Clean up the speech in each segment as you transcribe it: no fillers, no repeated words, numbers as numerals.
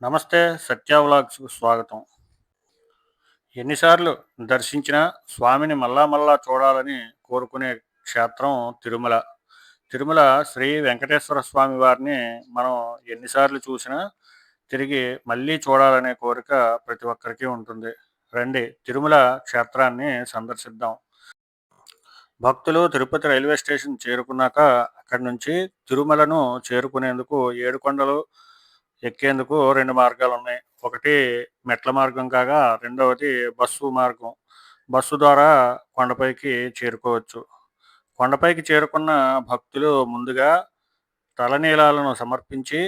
నమస్తే. సత్య వ్లాగ్స్‌కు స్వాగతం. ఎన్నిసార్లు దర్శించినా స్వామిని మళ్ళా మళ్ళా చూడాలని కోరుకునే క్షేత్రం తిరుమల. తిరుమల శ్రీ వెంకటేశ్వర స్వామి వారిని మనం ఎన్నిసార్లు చూసినా తిరిగి మళ్ళీ చూడాలనే కోరిక ప్రతి ఒక్కరికి ఉంటుంది. రండి తిరుమల క్షేత్రాన్ని సందర్శిద్దాం. భక్తులు తిరుపతి రైల్వే స్టేషన్ చేరుకున్నాక అక్కడి నుంచి తిరుమలను చేరుకునేందుకు ఏడుకొండలు ఎక్కేందుకు 2 మార్గాలున్నాయి. ఒకటి మెట్ల మార్గం కాగా, రెండవది బస్సు మార్గం. బస్సు ద్వారా కొండపైకి చేరుకోవచ్చు. కొండపైకి చేరుకున్న భక్తులు ముందుగా తలనీలాలను సమర్పించి,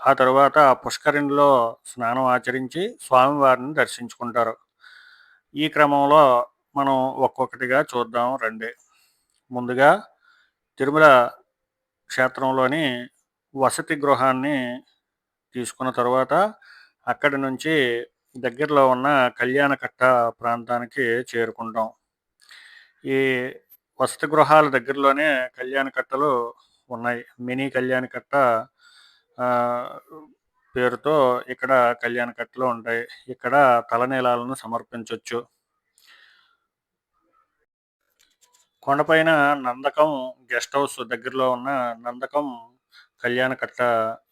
ఆ తరువాత పుష్కరిణిలో స్నానం ఆచరించి స్వామివారిని దర్శించుకుంటారు. ఈ క్రమంలో మనం ఒక్కొక్కటిగా చూద్దాం రండి. ముందుగా తిరుమల క్షేత్రంలోని వసతి గృహాన్ని తీసుకున్న తరువాత అక్కడి నుంచి దగ్గరలో ఉన్న కళ్యాణకట్ట ప్రాంతానికి చేరుకుంటాం. ఈ వసతి గృహాల దగ్గరలోనే కళ్యాణకట్టలు ఉన్నాయి. మినీ కళ్యాణకట్ట ఆహ్, పేరుతో ఇక్కడ కళ్యాణకట్టలు ఉంటాయి. ఇక్కడ తలనీలాలను సమర్పించొచ్చు. కొండపైన నందకం గెస్ట్ హౌస్ దగ్గరలో ఉన్న నందకం కళ్యాణకట్ట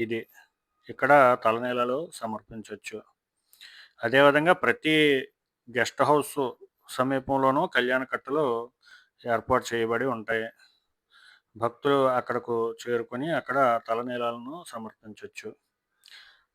ఇది. ఇక్కడ తలనీలాలు సమర్పించొచ్చు. అదేవిధంగా ప్రతి గెస్ట్ హౌస్ సమీపంలోనూ కళ్యాణకట్టలు ఏర్పాటు చేయబడి ఉంటాయి. భక్తులు అక్కడకు చేరుకొని అక్కడ తలనీలాలను సమర్పించొచ్చు.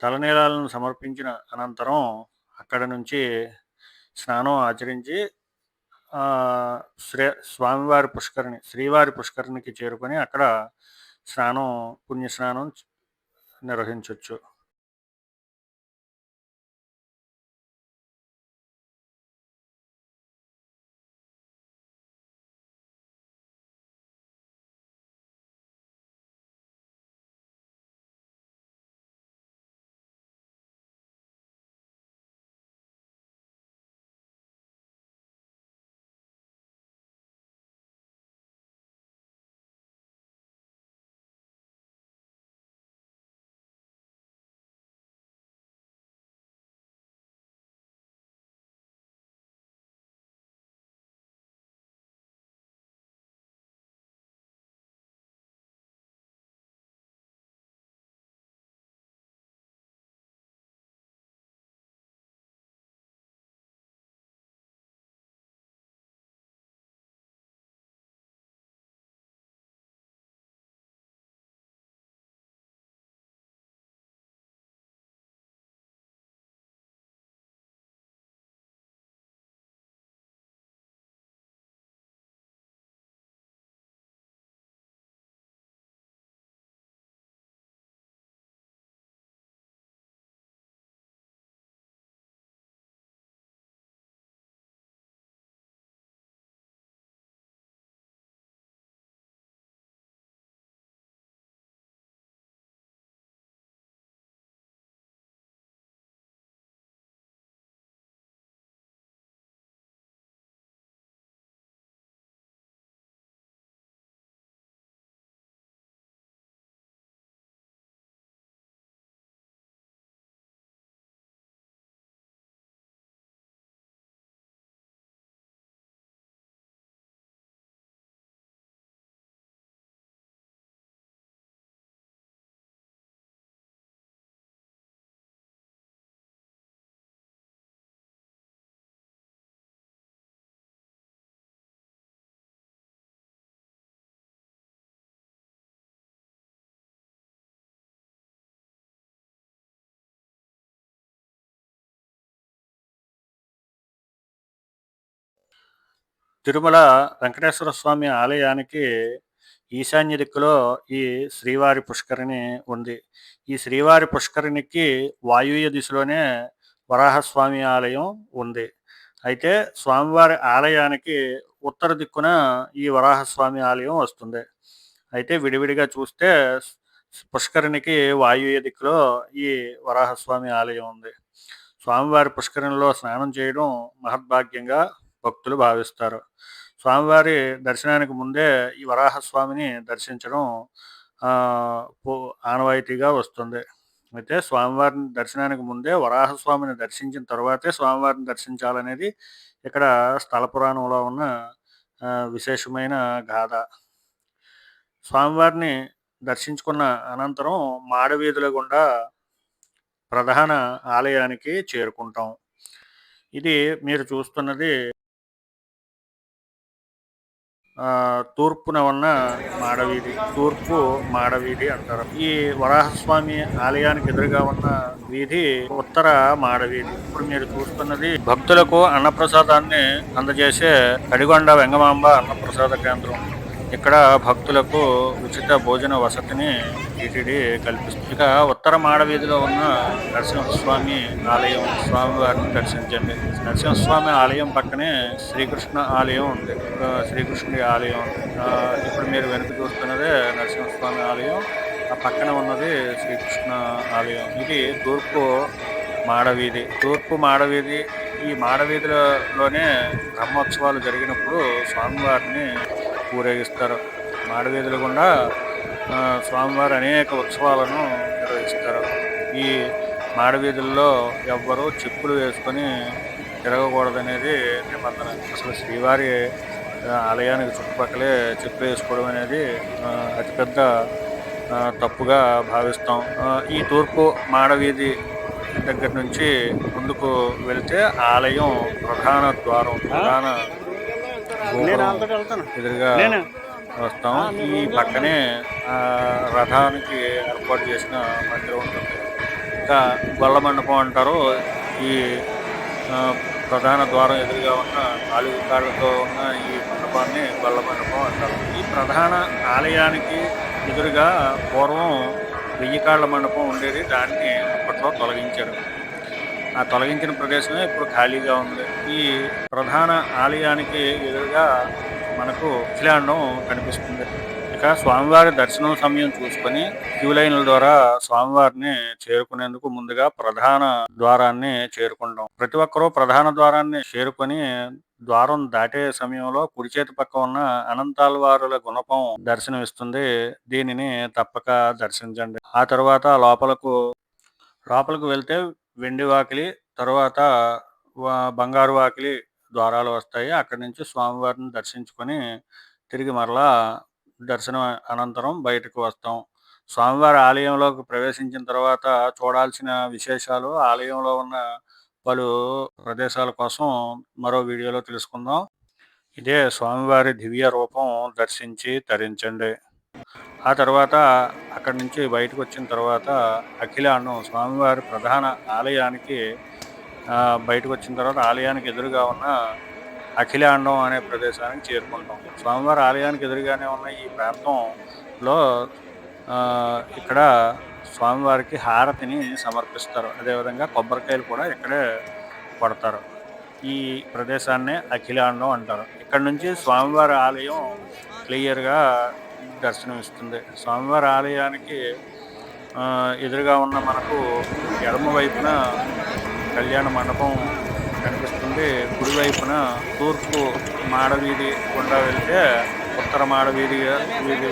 తలనీలాలను సమర్పించిన అనంతరం అక్కడ నుంచి స్నానం ఆచరించి ఆహ్, స్వామివారి పుష్కరిణి, శ్రీవారి పుష్కరిణికి చేరుకొని అక్కడ స్నానం పుణ్యస్నానం నిర్వహించొచ్చు. తిరుమల వెంకటేశ్వర స్వామి ఆలయానికి ఈశాన్య దిక్కులో ఈ శ్రీవారి పుష్కరిణి ఉంది. ఈ శ్రీవారి పుష్కరిణికి వాయువ్య దిశలోనే వరాహస్వామి ఆలయం ఉంది. అయితే స్వామివారి ఆలయానికి ఉత్తర దిక్కున ఈ వరాహస్వామి ఆలయం వస్తుంది. అయితే విడివిడిగా చూస్తే పుష్కరిణికి వాయువ్య దిక్కులో ఈ వరాహస్వామి ఆలయం ఉంది. స్వామివారి పుష్కరిణిలో స్నానం చేయడం మహద్భాగ్యంగా భక్తులు భావిస్తారు. స్వామివారి దర్శనానికి ముందే ఈ వరాహస్వామిని దర్శించడం ఆనవాయితీగా వస్తుంది. అయితే స్వామివారిని దర్శనానికి ముందే వరాహస్వామిని దర్శించిన తర్వాతే స్వామివారిని దర్శించాలనేది ఇక్కడ స్థల పురాణంలో ఉన్న విశేషమైన గాథ. స్వామివారిని దర్శించుకున్న అనంతరం మాడవీధుల గుండా ప్రధాన ఆలయానికి చేరుకుంటాం. ఇది మీరు చూస్తున్నది తూర్పున ఉన్న మాడవీధి, తూర్పు మాడవీధి అంటారు. ఈ వరాహస్వామి ఆలయానికి ఎదురుగా ఉన్న వీధి ఉత్తర మాడవీధి. ఇప్పుడు మీరు చూస్తున్నది భక్తులకు అన్నప్రసాదాన్ని అందజేసే కడిగొండ వెంగమాంబ అన్నప్రసాద కేంద్రం. ఇక్కడ భక్తులకు ఉచిత భోజన వసతిని టీటీడీ కల్పిస్తుంది. ఇక ఉత్తర మాడవీధిలో ఉన్న నరసింహస్వామి ఆలయం, స్వామివారిని దర్శించండి. నరసింహస్వామి ఆలయం పక్కనే శ్రీకృష్ణ ఆలయం ఉంది. శ్రీకృష్ణుడి ఆలయం ఉంది. ఇప్పుడు మీరు వెనుక చూస్తున్నదే నరసింహస్వామి ఆలయం, ఆ పక్కన ఉన్నది శ్రీకృష్ణ ఆలయం. ఇది తూర్పు మాడవీధి. తూర్పు మాడవీధి. ఈ మాడవీధిలోనే బ్రహ్మోత్సవాలు జరిగినప్పుడు స్వామివారిని ఊరేగిస్తారు. మాడవీధుల గుండా స్వామివారు అనేక ఉత్సవాలను నిర్వహిస్తారు. ఈ మాడవీధుల్లో ఎవ్వరూ చెప్పులు వేసుకొని తిరగకూడదనేది నిబంధన. అసలు శ్రీవారి ఆలయానికి చుట్టుపక్కలే చెప్పులు వేసుకోవడం అనేది అతిపెద్ద తప్పుగా భావిస్తాం. ఈ తూర్పు మాడవీధి దగ్గర నుంచి ముందుకు వెళితే ఆలయం ప్రధాన ద్వారం, ప్రధాన ఎదురుగా వస్తాం. ఈ పక్కనే రథానికి ఏర్పాటు చేసిన మందిరం ఉంటుంది. ఇంకా గొల్ల మండపం అంటారు. ఈ ప్రధాన ద్వారం ఎదురుగా ఉన్న 4 కాళ్ళతో ఉన్న ఈ మండపాన్ని గొల్ల మండపం అంటారు. ఈ ప్రధాన ఆలయానికి ఎదురుగా పూర్వం 1000 కాళ్ళ మండపం ఉండేది. దాన్ని అప్పట్లో తొలగించారు. ఆ తొలగించిన ప్రదేశమే ఇప్పుడు ఖాళీగా ఉంది. ఈ ప్రధాన ఆలయానికి ఎదురుగా మనకు శిలాండం కనిపిస్తుంది. ఇక స్వామివారి దర్శనం సమయం చూసుకొని క్యూ లైన్ల ద్వారా స్వామివారిని చేరుకునేందుకు ముందుగా ప్రధాన ద్వారాన్ని చేరుకుంటాం. ప్రతి ఒక్కరూ ప్రధాన ద్వారాన్ని చేరుకొని ద్వారం దాటే సమయంలో కుడి చేతి పక్క ఉన్న అనంతాల్వారుల గుణపం దర్శనమిస్తుంది. దీనిని తప్పక దర్శించండి. ఆ తర్వాత లోపలకు వెళ్తే వెండి వాకిలి, తరువాత బంగారు వాకిలి ద్వారాలు వస్తాయి. అక్కడి నుంచి స్వామివారిని దర్శించుకొని తిరిగి మరలా దర్శనం అనంతరం బయటకు వస్తాం. స్వామివారి ఆలయంలోకి ప్రవేశించిన తర్వాత చూడాల్సిన విశేషాలు, ఆలయంలో ఉన్న పలు ప్రదేశాల కోసం మరో వీడియోలో తెలుసుకుందాం. ఇదే స్వామివారి దివ్య రూపం దర్శించి తరించండి. ఆ తర్వాత అక్కడి నుంచి బయటకు వచ్చిన తర్వాత అఖిలాండం స్వామివారి ప్రధాన ఆలయానికి బయటకు వచ్చిన తర్వాత ఆలయానికి ఎదురుగా ఉన్న అఖిలాండం అనే ప్రదేశానికి చేరుకుంటాం. స్వామివారి ఆలయానికి ఎదురుగానే ఉన్న ఈ ప్రాంతంలో ఇక్కడ స్వామివారికి హారతిని సమర్పిస్తారు. అదేవిధంగా కొబ్బరికాయలు కూడా ఇక్కడే కొడతారు. ఈ ప్రదేశాన్నే అఖిలాండం అంటారు. ఇక్కడ నుంచి స్వామివారి ఆలయం క్లియర్గా దర్శనమిస్తుంది. స్వామివారి ఆలయానికి ఎదురుగా ఉన్న మనకు ఎడమ వైపున కళ్యాణ మండపం కనిపిస్తుంది. కుడివైపున తూర్పు మాడవీధి గుండా వెళ్తే ఉత్తర మాడవీధి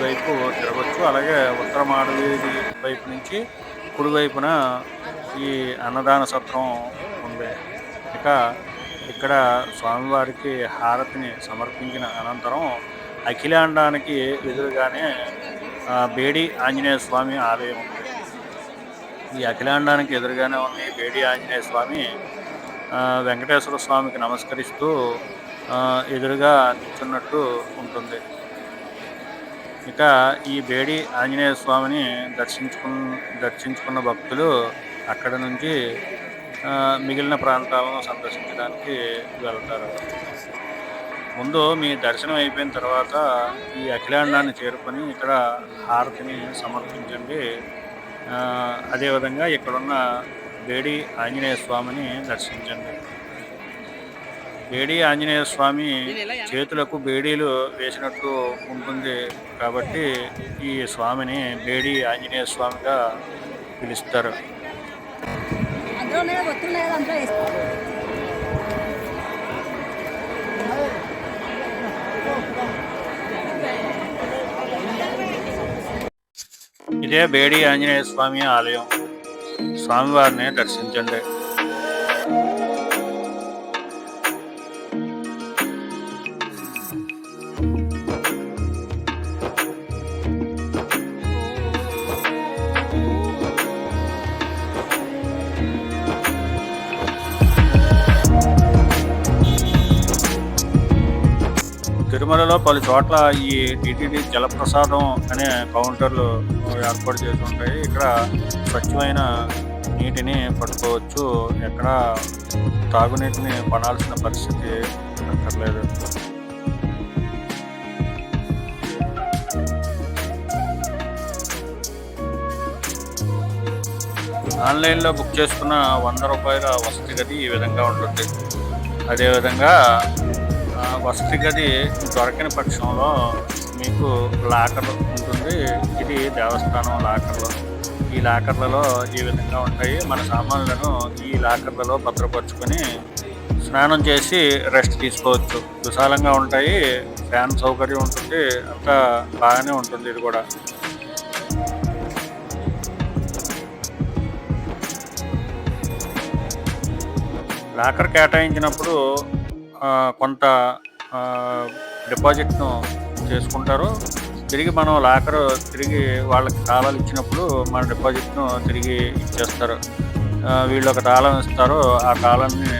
వైపు తిరగచ్చు. అలాగే ఉత్తర మాడవీధి వైపు నుంచి కుడివైపున ఈ అన్నదాన సత్రం ఉంది. ఇక ఇక్కడ స్వామివారికి హారతిని సమర్పించిన అనంతరం అఖిలాండానికి ఎదురుగానే బేడి ఆంజనేయ స్వామి ఆలయం ఉంది. ఈ అఖిలాండానికి ఎదురుగానే ఉన్న ఈ బేడి ఆంజనేయ స్వామి వెంకటేశ్వర స్వామికి నమస్కరిస్తూ ఎదురుగా నిల్చున్నట్టు ఉంటుంది. ఇక ఈ బేడి ఆంజనేయ స్వామిని దర్శించుకున్న భక్తులు అక్కడ నుంచి మిగిలిన ప్రాంతాలను సందర్శించడానికి వెళ్తారు. ముందు మీ దర్శనం అయిపోయిన తర్వాత ఈ అఖిలాండాన్ని చేరుకొని ఇక్కడ హారతిని సమర్పించండి. అదేవిధంగా ఇక్కడున్న బేడి ఆంజనేయ స్వామిని దర్శించండి. బేడి ఆంజనేయ స్వామి చేతులకు బేడీలు వేసినట్టు ఉంటుంది కాబట్టి ఈ స్వామిని బేడి ఆంజనేయ స్వామిగా పిలుస్తారు. ఇదే బేడి ఆంజనేయ స్వామి ఆలయం. స్వామివారిని దర్శించండి. తిరుమలలో పలు చోట్ల ఈ టీటీడీ జలప్రసాదం అనే కౌంటర్లు ఏర్పాటు చేసి ఉంటాయి. ఇక్కడ స్వచ్ఛమైన నీటిని పట్టుకోవచ్చు. ఎక్కడ తాగునీటిని కొనాల్సిన పరిస్థితి అక్కర్లేదు. ఆన్లైన్లో బుక్ చేసుకున్న ₹100 వసతి గది ఈ విధంగా ఉంటుంది. అదేవిధంగా వసతి గది దొరకని పక్షంలో మీకు లాకర్ ఉంటుంది. ఇది దేవస్థానం లాకర్లు. ఈ లాకర్లలో ఈ విధంగా ఉంటాయి. మన సామాన్లను ఈ లాకర్లలో భద్రపరుచుకొని స్నానం చేసి రెస్ట్ తీసుకోవచ్చు. విశాలంగా ఉంటాయి. ఫ్యాన్ సౌకర్యం ఉంటుంది. అంతా బాగానే ఉంటుంది. ఇది కూడా లాకర్ కేటాయించినప్పుడు కొంత డిపాజిట్ను చేసుకుంటారు. తిరిగి మనం తిరిగి వాళ్ళకి తాళాలు ఇచ్చినప్పుడు మన డిపాజిట్ను తిరిగి ఇచ్చేస్తారు. వీళ్ళు ఒక తాళం ఇస్తారు. ఆ తాళాన్ని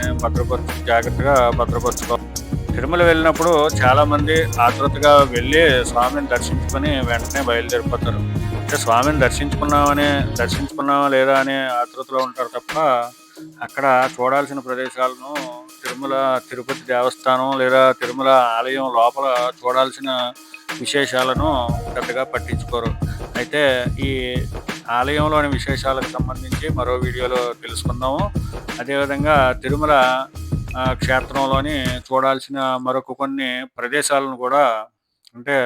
జాగ్రత్తగా భద్రపరచుకోవాలి. తిరుమల వెళ్ళినప్పుడు చాలామంది ఆతృతగా వెళ్ళి స్వామిని దర్శించుకొని వెంటనే బయలుదేరిపోతారు. అంటే స్వామిని దర్శించుకున్నామా లేదా అనే ఆతృతలో ఉంటారు తప్ప అక్కడ చూడాల్సిన ప్రదేశాలను తిరుపతి దేవస్థానం లేదా తిరుమల ఆలయం లోపల చూడాల్సిన విశేషాలను పెద్దగా పట్టించుకోరు. అయితే ఈ ఆలయంలోని విశేషాలకు సంబంధించి మరో వీడియోలో తెలుసుకుందాము. అదేవిధంగా తిరుమల క్షేత్రంలోని చూడాల్సిన మరొక కొన్ని ప్రదేశాలను కూడా, అంటే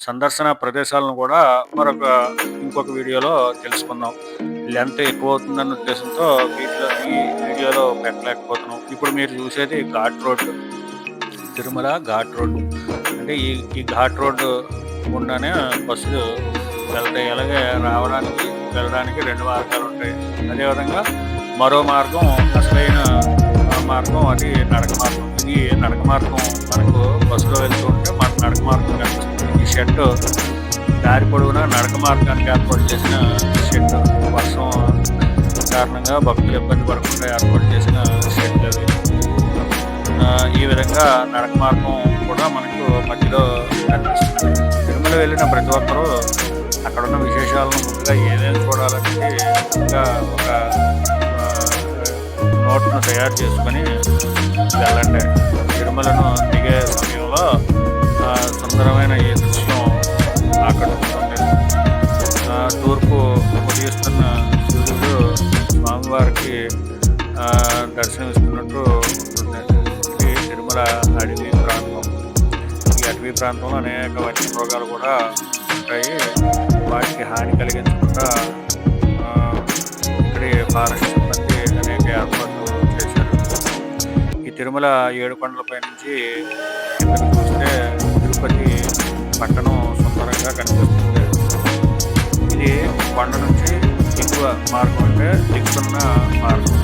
సందర్శన ప్రదేశాలను కూడా ఇంకొక వీడియోలో తెలుసుకుందాం. లెంత్ ఎక్కువ అవుతుందన్న ఉద్దేశంతో ఈ వీడియోలో పెట్టలేకపోతున్నాం. ఇప్పుడు మీరు చూసేది ఘాట్ రోడ్డు, తిరుమల ఘాట్ రోడ్డు. అంటే ఈ ఘాట్ రోడ్డు గుండానే బస్సులు వెళ్తాయి. అలాగే వెళ్ళడానికి 2 మార్గాలు ఉంటాయి. అదేవిధంగా మరో మార్గం, అసలైన మార్గం, అది నడక మార్గం. ఇది నడక మార్గం మనకు బస్సులో వెళ్తూ ఉంటే మనకు నడక మార్గం కనిపిస్తుంది. ఈ షెడ్ దారి పొడవునా నడక మార్గానికి ఏర్పాటు చేసిన షెడ్. వర్షం కారణంగా భక్తులు ఇబ్బంది పడకుండా ఏర్పాటు చేసిన షెడ్లు అవి. ఈ విధంగా నడక మార్గం కూడా మనకు మధ్యలో కనిపిస్తుంది. తిరుమల వెళ్ళిన ప్రతి ఒక్కరూ అక్కడున్న విశేషాలను ముందుగా ఏదైనా చూడాలంటే ఇంకా ఒక నోట్ను తయారు చేసుకొని వెళ్ళండి. తిరుమలను దిగే సమయంలో సుందరమైన ఈ దృశ్యం ఆకట్టుకుంటుంది. తూర్పు ఉదయిస్తున్న సూర్యుడు స్వామివారికి దర్శనమిస్తున్నట్టు ఉంటుంది. ఇది తిరుమల అడవి ప్రాంతం. ఈ అటవీ ప్రాంతంలో అనేక వన్యమృగాలు కూడా ఉంటాయి. వాటికి హాని కలిగించకుండా ఇక్కడి ఫారెస్ట్ సిబ్బంది అనేక ఏర్పాట్లు చేశారు. ఈ తిరుమల 7 కొండలపై నుంచి కిందకు చూస్తే తిరుపతి పట్టణం సుందరంగా కనిపిస్తుంది. ఇది కొండ నుంచి దిగువ మార్గం, అంటే దిగుతున్న మార్గం.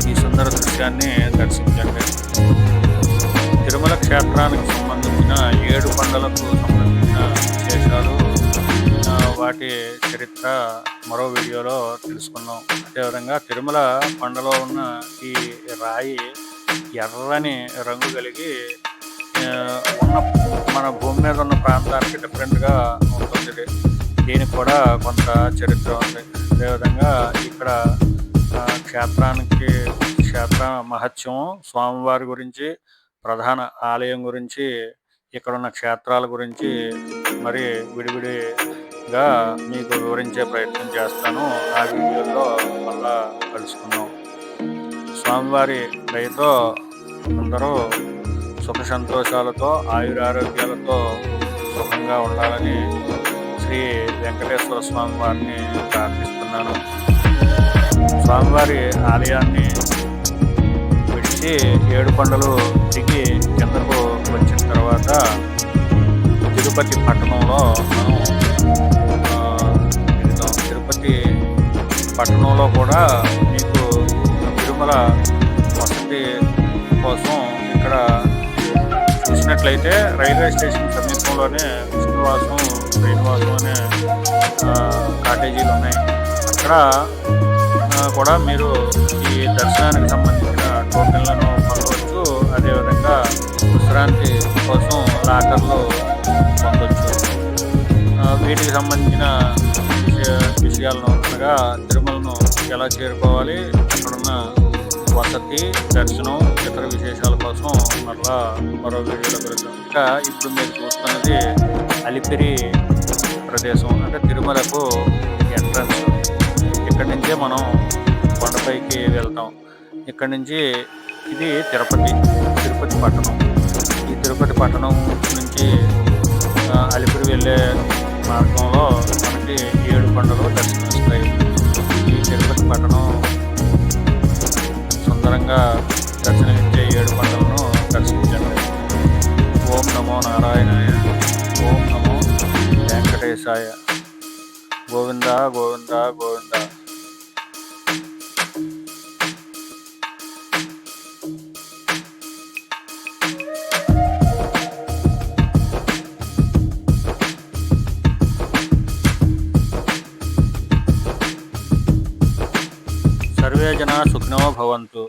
ఈ సుందర దృశ్యాన్ని దర్శించండి. తిరుమల క్షేత్రానికి సంబంధించిన 7 కొండలకు సంబంధించిన విశేషాలు, వాటి చరిత్ర మరో వీడియోలో తెలుసుకుందాం. అదేవిధంగా తిరుమల కొండలో ఉన్న ఈ రాయి ఎర్రని రంగు కలిగి మన భూమి మీద ఉన్న ప్రాంతానికి డిఫరెంట్గా ఉంటుంది. దీనికి కూడా కొంత చరిత్ర ఉంది. అదేవిధంగా ఇక్కడ క్షేత్ర మహత్యం, స్వామివారి గురించి, ప్రధాన ఆలయం గురించి, ఇక్కడున్న క్షేత్రాల గురించి మరి విడివిడిగా మీకు వివరించే ప్రయత్నం చేస్తాను. ఆ వీడియోలో మళ్ళా కలుసుకుందాం. స్వామివారి దయతో అందరూ సుఖ సంతోషాలతో ఆయురారోగ్యాలతో సుఖంగా ఉండాలని శ్రీ వెంకటేశ్వర స్వామి వారిని ప్రార్థిస్తున్నాను. స్వామివారి ఆలయాన్ని విడిచి 7 కొండలు దిగి కిందకు వచ్చిన తర్వాత తిరుపతి పట్టణంలో మనం దిగుతాం. తిరుపతి పట్టణంలో కూడా మీకు తిరుమల వసతి కోసం ఇక్కడ చూసినట్లయితే రైల్వే స్టేషన్ సమీపంలోనే విష్ణువాసం, శ్రీనివాసం అనే కాటేజీలు ఉన్నాయి. అక్కడ కూడా మీరు ఈ దర్శనానికి సంబంధించిన టోకెన్లను పొందవచ్చు. అదేవిధంగా విశ్రాంతి కోసం లాకర్లు పొందవచ్చు. వీటికి సంబంధించిన విషయాలను అనగా తిరుమలను ఎలా చేరుకోవాలి, అక్కడున్న వసతి, దర్శనం, ఇతర విశేషాల కోసం మరో వీడియోలో కలుద్దాం. ఇంకా ఇప్పుడు మీరు చూస్తున్నది అలిపిరి ప్రదేశం, అంటే తిరుమలకు ఎంట్రన్స్. ఇక్కడి నుంచే మనం కొండపైకి వెళ్తాం. ఇక్కడి నుంచి ఇది తిరుపతి పట్టణం. ఈ తిరుపతి పట్టణం నుంచి అలిపిరి వెళ్ళే మార్గంలో మనకి 7 కొండలు దర్శనమిస్తాయి. ఈ తిరుపతి పట్టణం సుందరంగా దర్శనమిచ్చే 7 కొండలను దర్శించండి. ఓం నమో నారాయణాయ, ఓం నమో వెంకటేశాయ. గోవింద గోవింద గోవింద. సర్వే జనా సుఖినో భవంతు.